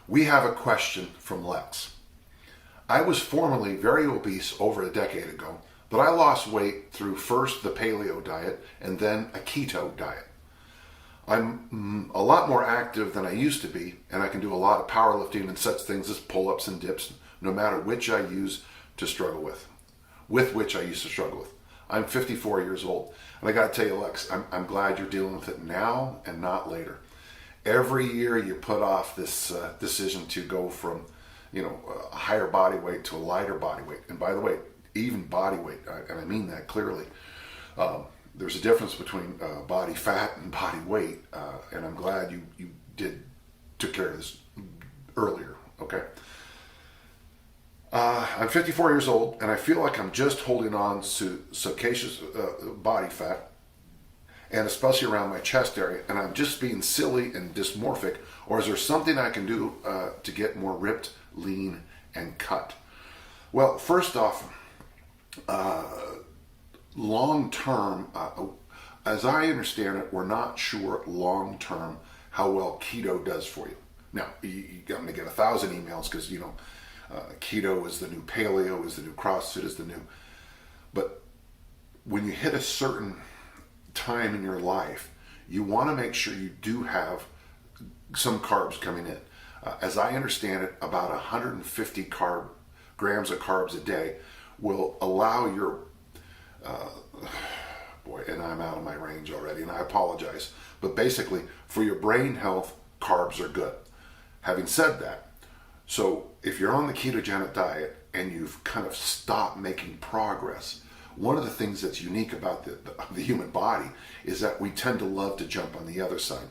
We have a question from Lex. I was formerly very obese over a decade ago, but I lost weight through first the paleo diet and then a keto diet. I'm a lot more active than I used to be, and I can do a lot of powerlifting and such things as pull-ups and dips, no matter which I use to struggle with which I used to struggle with. I'm 54 years old, and I got to tell you, Lex, I'm glad you're dealing with it now and not later. Every year you put off this decision to go from, a higher body weight to a lighter body weight. And by the way, even body weight, and I mean that clearly. There's a difference between body fat and body weight, and I'm glad you took care of this earlier. Okay. I'm 54 years old, and I feel like I'm just holding on to suspicious body fat, and especially around my chest area, and I'm just being silly and dysmorphic, or is there something I can do to get more ripped, lean, and cut? Well, first off, long term, as I understand it, we're not sure long term how well keto does for you. Now, you're going to get 1,000 emails because, keto is the new paleo, is the new CrossFit, is the new. But when you hit a certain time in your life, you want to make sure you do have some carbs coming in. As I understand it, about 150 grams of carbs a day will allow your and I'm out of my range already, and I apologize. But basically, for your brain health, carbs are good. Having said that, so if you're on the ketogenic diet and you've kind of stopped making progress, one of the things that's unique about the human body is that we tend to love to jump on the other side.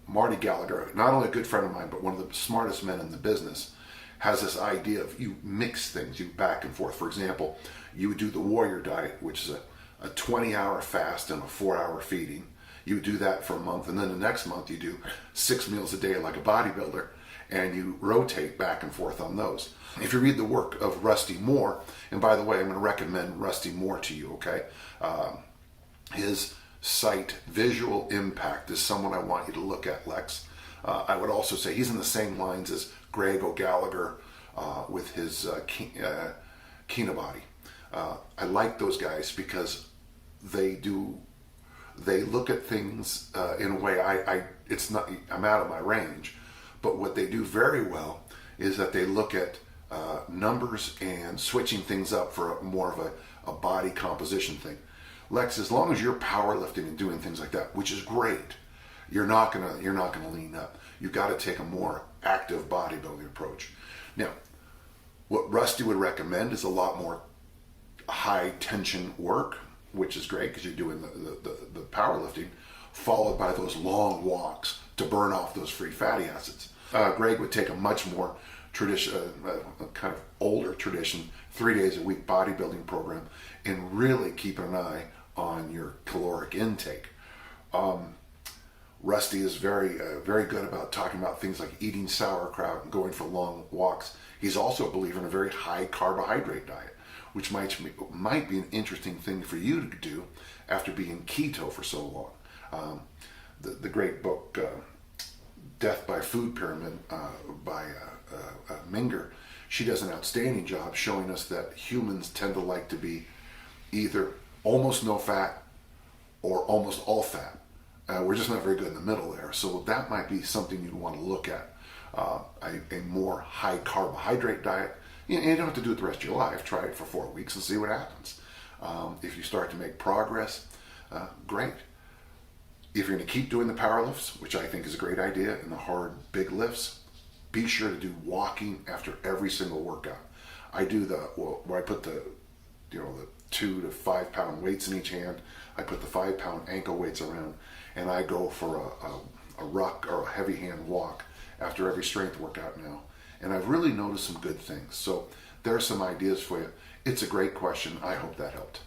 Marty Gallagher, not only a good friend of mine, but one of the smartest men in the business, has this idea of you mix things, you back and forth. For example, you would do the warrior diet, which is a 20-hour fast and a 4-hour feeding. You would do that for a month, and then the next month you do 6 meals a day like a bodybuilder, and you rotate back and forth on those. If you read the work of Rusty Moore, and by the way, I'm going to recommend Rusty Moore to you, okay? His site, Visual Impact, is someone I want you to look at, Lex. I would also say he's in the same lines as Greg O'Gallagher with his Kinabody. I like those guys because they look at things in a way I'm out of my range, but what they do very well is that they look at numbers and switching things up for more of a body composition thing. Lex, as long as you're powerlifting and doing things like that, which is great, you're not gonna lean up. You've got to take a more active bodybuilding approach. Now, what Rusty would recommend is a lot more high tension work, which is great because you're doing the powerlifting, followed by those long walks to burn off those free fatty acids. Greg would take a much more kind of older tradition, 3 days a week bodybuilding program, and really keep an eye on your caloric intake. Rusty is very good about talking about things like eating sauerkraut and going for long walks. He's also a believer in a very high carbohydrate diet, which might be an interesting thing for you to do after being keto for so long. The great book, Death by Food Pyramid by Minger, she does an outstanding job showing us that humans tend to like to be either almost no fat or almost all fat. We're just not very good in the middle there. So that might be something you'd want to look at. A more high carbohydrate diet. You don't have to do it the rest of your life. Try it for 4 weeks and see what happens. If you start to make progress, great. If you're going to keep doing the power lifts, which I think is a great idea, and the hard big lifts, be sure to do walking after every single workout. I do where I put the 2 to 5 pound weights in each hand. I put the 5 pound ankle weights around, and I go for a ruck or a heavy hand walk after every strength workout now. And I've really noticed some good things. So there are some ideas for you. It's a great question. I hope that helped.